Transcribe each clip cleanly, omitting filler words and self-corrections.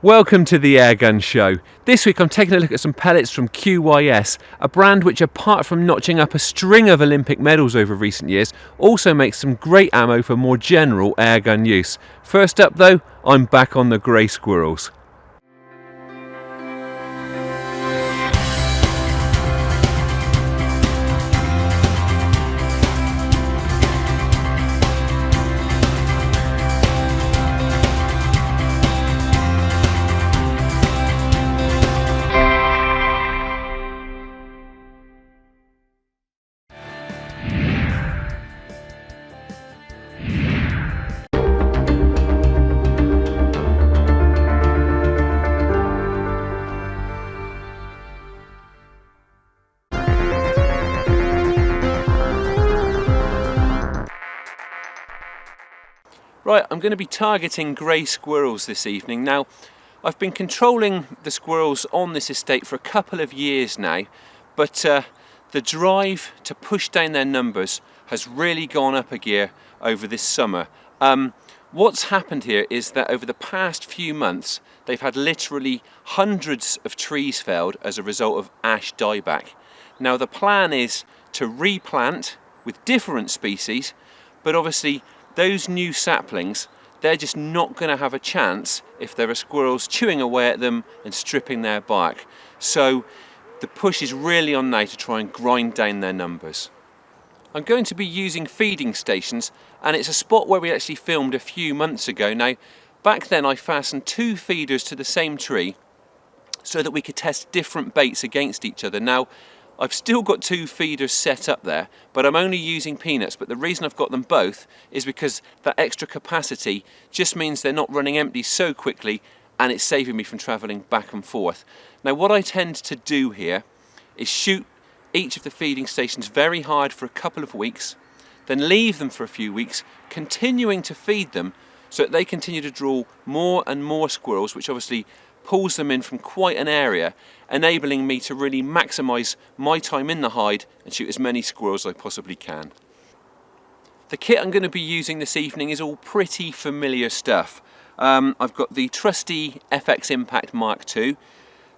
Welcome to the Airgun Show. This week I'm taking a look at some pellets from QYS, a brand which, apart from notching up a string of Olympic medals over recent years, also makes some great ammo for more general airgun use. First up though, I'm back on the grey squirrels. Right, I'm going to be targeting grey squirrels this evening. Now, I've been controlling the squirrels on this estate for a couple of years now, but the drive to push down their numbers has really gone up a gear over this summer. What's happened here is that over the past few months, they've had literally hundreds of trees felled as a result of ash dieback. Now, the plan is to replant with different species, but obviously those new saplings, they're just not going to have a chance if there are squirrels chewing away at them and stripping their bark. So the push is really on now to try and grind down their numbers. I'm going to be using feeding stations, and it's a spot where we actually filmed a few months ago. Now, back then I fastened 2 feeders to the same tree so that we could test different baits against each other. Now, I've still got 2 feeders set up there, but I'm only using peanuts. But the reason I've got them both is because that extra capacity just means they're not running empty so quickly, and it's saving me from travelling back and forth. Now, what I tend to do here is shoot each of the feeding stations very hard for a couple of weeks, then leave them for a few weeks, continuing to feed them so that they continue to draw more and more squirrels, which obviously pulls them in from quite an area, enabling me to really maximise my time in the hide and shoot as many squirrels as I possibly can. The kit I'm going to be using this evening is all pretty familiar stuff. I've got the trusty FX Impact Mark II.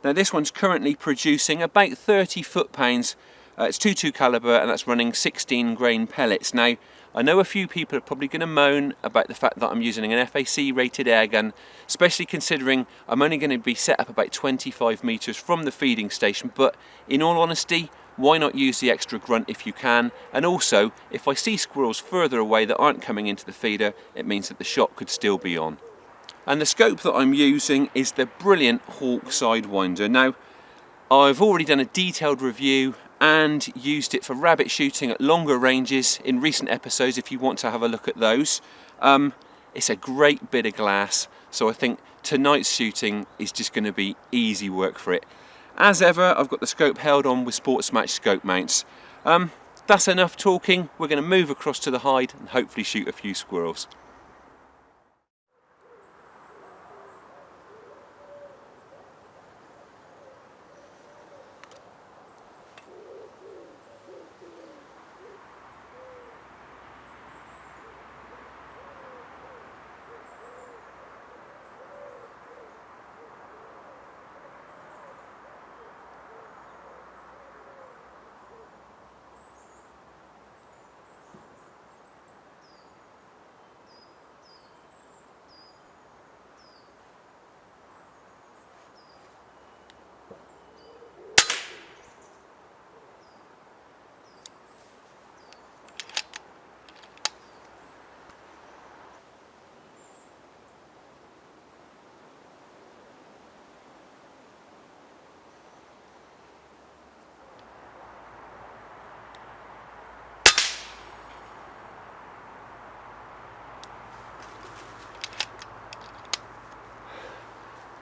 Now, this one's currently producing about 30 foot-pounds. It's 2.2 calibre, and that's running 16 grain pellets. Now, I know a few people are probably going to moan about the fact that I'm using an FAC rated airgun, especially considering I'm only going to be set up about 25 metres from the feeding station, but in all honesty, why not use the extra grunt if you can? And also, if I see squirrels further away that aren't coming into the feeder, it means that the shot could still be on. And the scope that I'm using is the brilliant Hawk Sidewinder. Now, I've already done a detailed review and used it for rabbit shooting at longer ranges in recent episodes if you want to have a look at those. It's a great bit of glass, so I think tonight's shooting is just going to be easy work for it. As ever, I've got the scope held on with Sports Match scope mounts. That's enough talking. We're going to move across to the hide and hopefully shoot a few squirrels.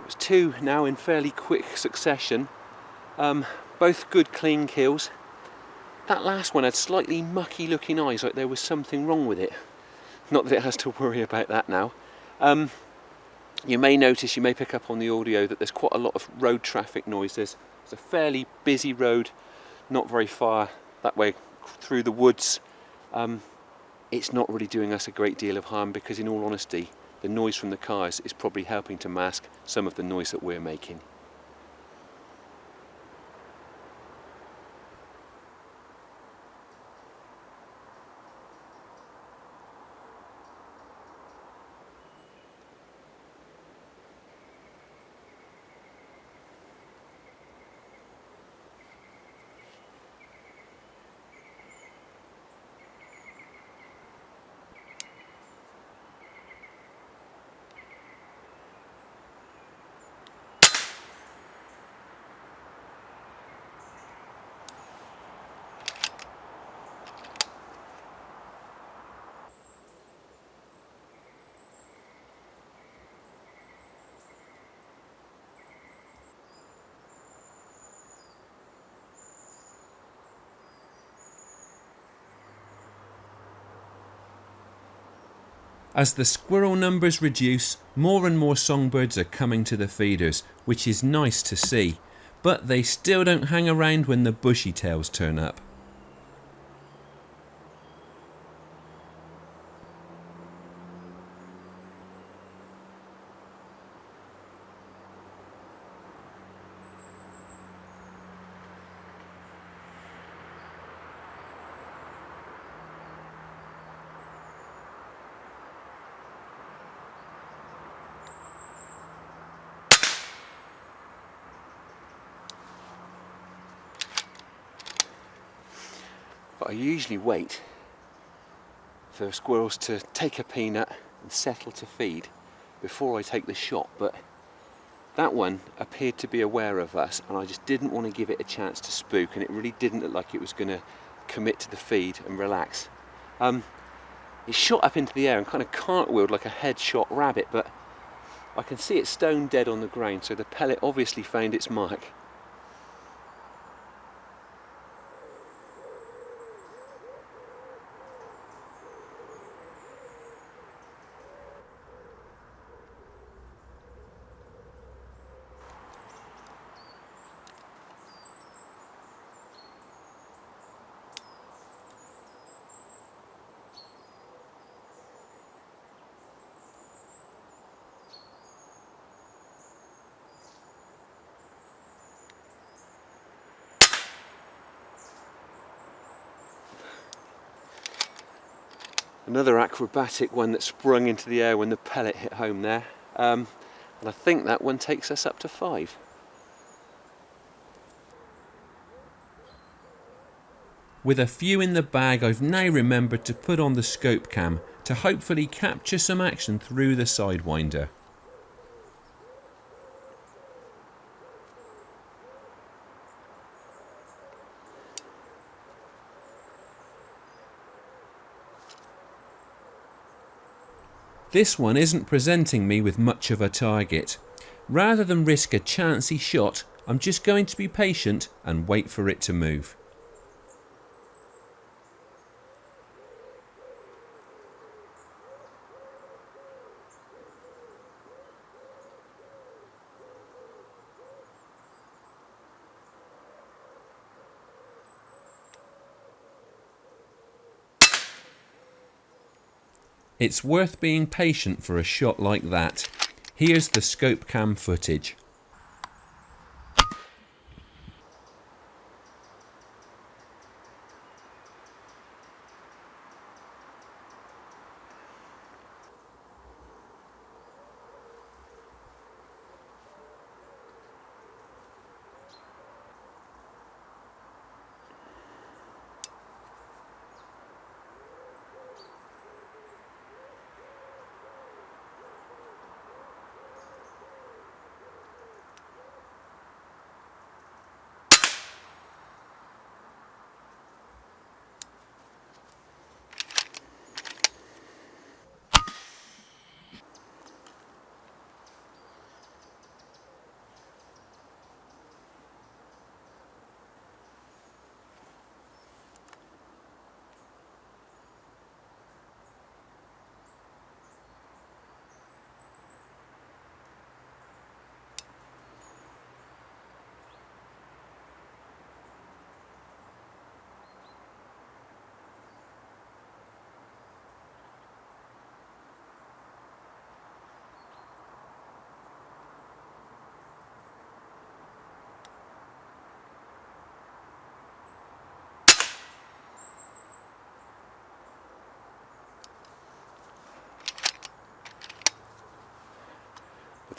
It's 2 now in fairly quick succession, both good clean kills. That last one had slightly mucky looking eyes, like there was something wrong with it. Not that it has to worry about that now. You may notice, you may pick up on the audio that there's quite a lot of road traffic noise. It's a fairly busy road, not very far that way through the woods. It's not really doing us a great deal of harm because, in all honesty, the noise from the cars is probably helping to mask some of the noise that we're making. As the squirrel numbers reduce, more and more songbirds are coming to the feeders, which is nice to see, but they still don't hang around when the bushy tails turn up. But I usually wait for squirrels to take a peanut and settle to feed before I take the shot, but that one appeared to be aware of us and I just didn't want to give it a chance to spook, and it really didn't look like it was going to commit to the feed and relax. It shot up into the air and kind of cartwheeled like a headshot rabbit, but I can see it stone dead on the ground, so the pellet obviously found its mark. Another acrobatic one that sprung into the air when the pellet hit home there. And I think that one takes us up to 5. With a few in the bag, I've now remembered to put on the scope cam to hopefully capture some action through the sidewinder. This one isn't presenting me with much of a target. Rather than risk a chancy shot, I'm just going to be patient and wait for it to move. It's worth being patient for a shot like that. Here's the scope cam footage.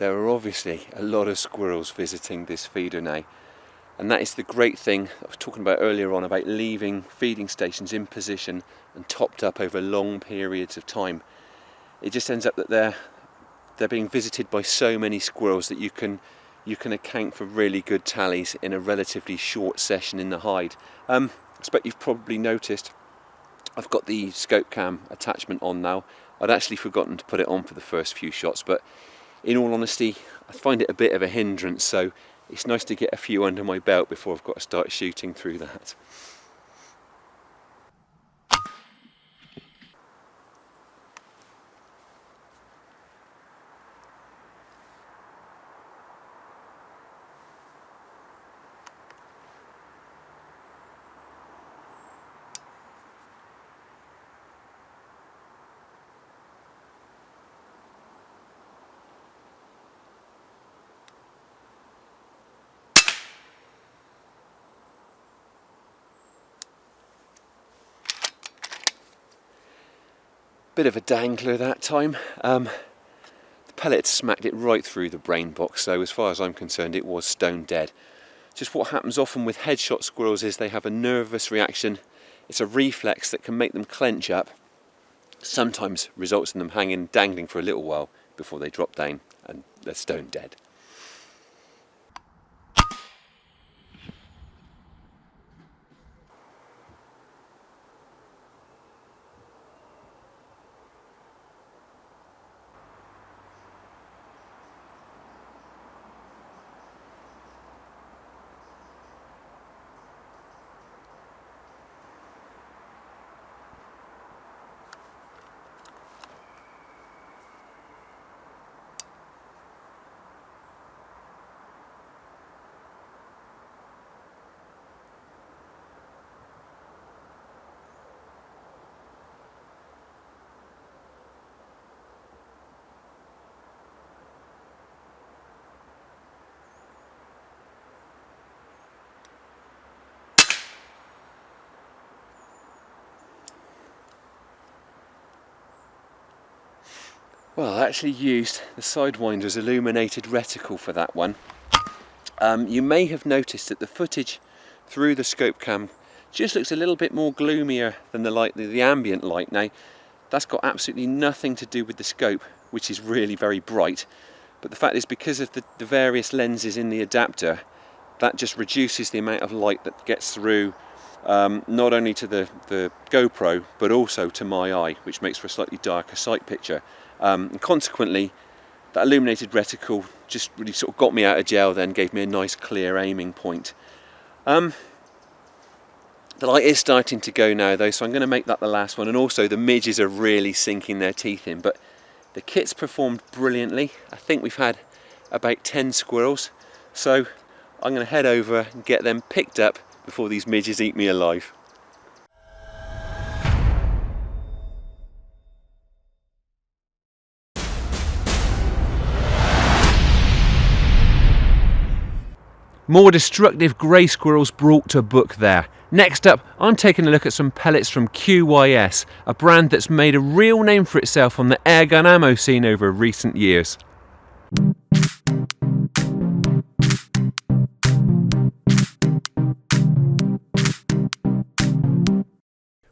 there are obviously a lot of squirrels visiting this feeder now. And that is the great thing I was talking about earlier on, about leaving feeding stations in position and topped up over long periods of time. It just ends up that they're being visited by so many squirrels that you can account for really good tallies in a relatively short session in the hide. I expect you've probably noticed I've got the scope cam attachment on now. I'd actually forgotten to put it on for the first few shots, but in all honesty, I find it a bit of a hindrance, so it's nice to get a few under my belt before I've got to start shooting through that. Bit of a dangler that time. The pellet smacked it right through the brain box, so as far as I'm concerned it was stone dead. Just what happens often with headshot squirrels is they have a nervous reaction. It's a reflex that can make them clench up, sometimes results in them dangling for a little while before they drop down and they're stone dead. Well, I actually used the Sidewinder's illuminated reticle for that one. You may have noticed that the footage through the scope cam just looks a little bit more gloomier than the ambient light. Now, that's got absolutely nothing to do with the scope, which is really very bright. But the fact is, because of the various lenses in the adapter, that just reduces the amount of light that gets through not only to the GoPro, but also to my eye, which makes for a slightly darker sight picture. And consequently, that illuminated reticle just really sort of got me out of jail, then gave me a nice clear aiming point. The light is starting to go now though, so I'm going to make that the last one, and also the midges are really sinking their teeth in, but the kit's performed brilliantly. I think we've had about 10 squirrels, so I'm going to head over and get them picked up before these midges eat me alive. More destructive grey squirrels brought to book there. Next up, I'm taking a look at some pellets from QYS, a brand that's made a real name for itself on the airgun ammo scene over recent years.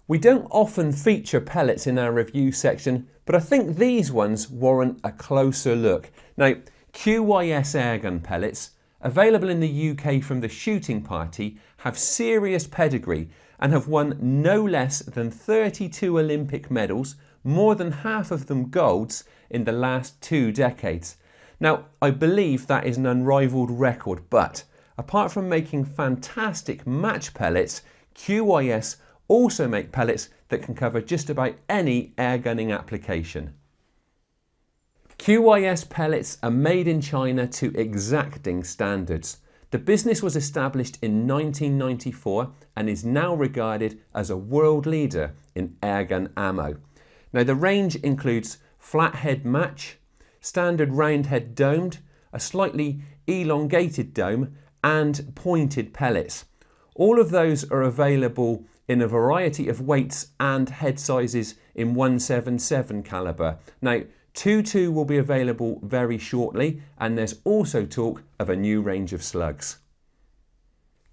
We don't often feature pellets in our review section, but I think these ones warrant a closer look. Now, QYS airgun pellets, available in the UK from the Shooting Party, have serious pedigree and have won no less than 32 Olympic medals, more than half of them golds, in the last 2 decades. Now, I believe that is an unrivaled record, but apart from making fantastic match pellets, QYS also make pellets that can cover just about any airgunning application. QYS pellets are made in China to exacting standards. The business was established in 1994 and is now regarded as a world leader in airgun ammo. Now, the range includes flathead match, standard roundhead domed, a slightly elongated dome, and pointed pellets. All of those are available in a variety of weights and head sizes in 177 caliber. Now, .22 will be available very shortly, and there's also talk of a new range of slugs.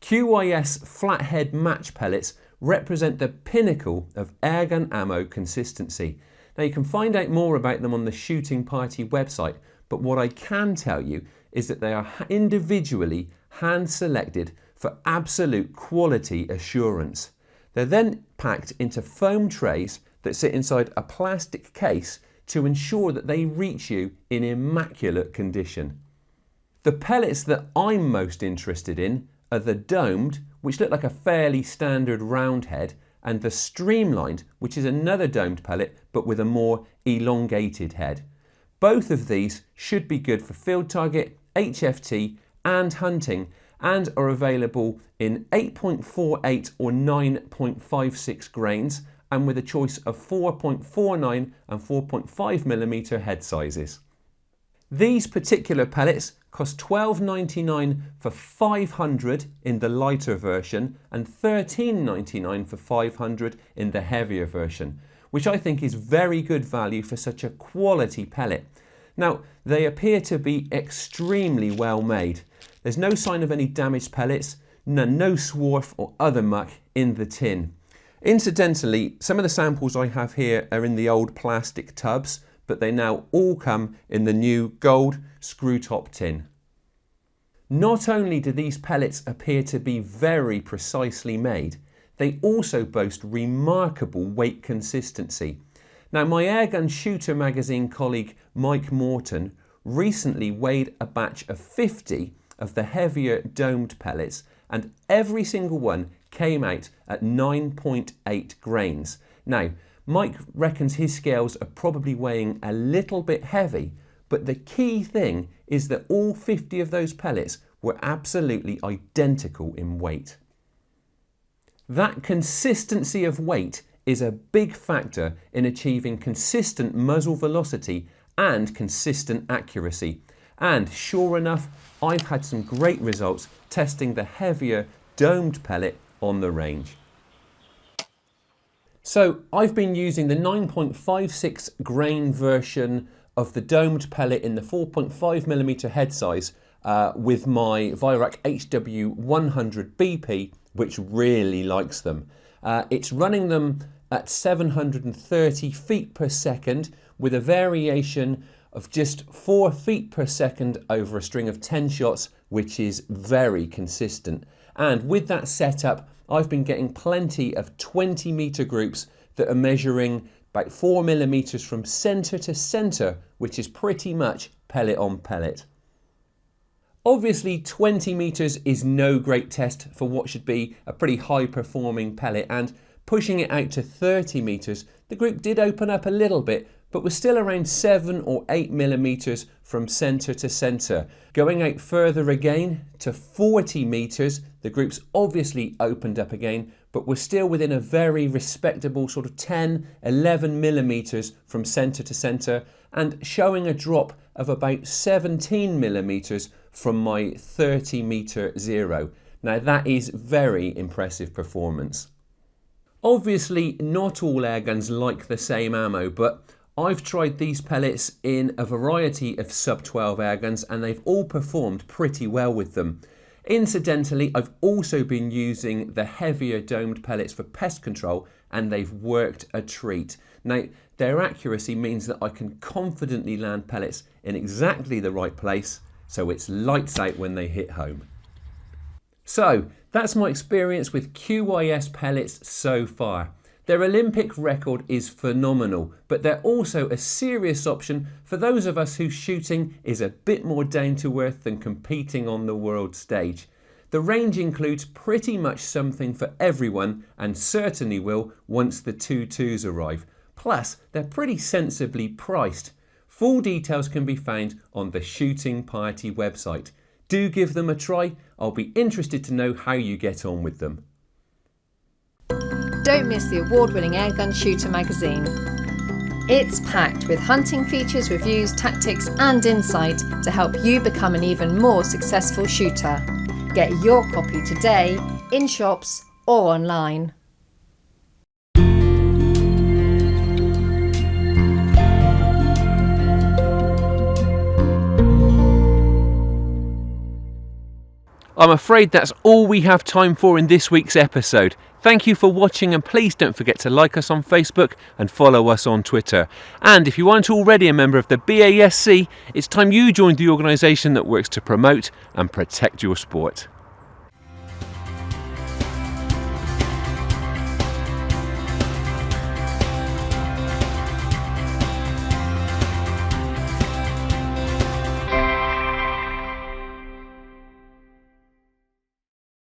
QYS flathead match pellets represent the pinnacle of airgun ammo consistency. Now you can find out more about them on the Shooting Party website, but what I can tell you is that they are individually hand selected for absolute quality assurance. They're then packed into foam trays that sit inside a plastic case to ensure that they reach you in immaculate condition. The pellets that I'm most interested in are the domed, which look like a fairly standard round head, and the streamlined, which is another domed pellet but with a more elongated head. Both of these should be good for field target, HFT and hunting, and are available in 8.48 or 9.56 grains, and with a choice of 4.49 and 4.5mm head sizes. These particular pellets cost $12.99 for 500 in the lighter version and $13.99 for 500 in the heavier version, which I think is very good value for such a quality pellet. Now, they appear to be extremely well made. There's no sign of any damaged pellets, no swarf or other muck in the tin. Incidentally, some of the samples I have here are in the old plastic tubs, but they now all come in the new gold screw top tin. Not only do these pellets appear to be very precisely made, they also boast remarkable weight consistency. Now, my Airgun Shooter magazine colleague Mike Morton recently weighed a batch of 50 of the heavier domed pellets, and every single one came out at 9.8 grains. Now, Mike reckons his scales are probably weighing a little bit heavy, but the key thing is that all 50 of those pellets were absolutely identical in weight. That consistency of weight is a big factor in achieving consistent muzzle velocity and consistent accuracy. And sure enough, I've had some great results testing the heavier domed pellet on the range. So I've been using the 9.56 grain version of the domed pellet in the 4.5mm head size with my Vyrak HW100 BP, which really likes them. It's running them at 730 feet per second with a variation of just 4 feet per second over a string of 10 shots, which is very consistent. And with that setup, I've been getting plenty of 20-meter groups that are measuring about 4mm from center to center, which is pretty much pellet on pellet. Obviously, 20 meters is no great test for what should be a pretty high-performing pellet, and pushing it out to 30 meters, the group did open up a little bit, but was still around 7 or 8mm from center to center. Going out further again to 40 meters, the groups obviously opened up again, but were still within a very respectable sort of 10, 11mm from center to center, and showing a drop of about 17mm from my 30-meter zero. Now that is very impressive performance. Obviously, not all airguns like the same ammo, but I've tried these pellets in a variety of sub-12 airguns and they've all performed pretty well with them. Incidentally, I've also been using the heavier domed pellets for pest control and they've worked a treat. Now, their accuracy means that I can confidently land pellets in exactly the right place, so it's lights out when they hit home. So, that's my experience with QYS pellets so far. Their Olympic record is phenomenal, but they're also a serious option for those of us whose shooting is a bit more down to earth than competing on the world stage. The range includes pretty much something for everyone, and certainly will once the 2.2s arrive. Plus, they're pretty sensibly priced. Full details can be found on the Shooting Party website. Do give them a try. I'll be interested to know how you get on with them. Don't miss the award-winning Airgun Shooter magazine. It's packed with hunting features, reviews, tactics and insight to help you become an even more successful shooter. Get your copy today in shops or online. I'm afraid that's all we have time for in this week's episode. Thank you for watching, and please don't forget to like us on Facebook and follow us on Twitter. And if you aren't already a member of the BASC, it's time you joined the organisation that works to promote and protect your sport.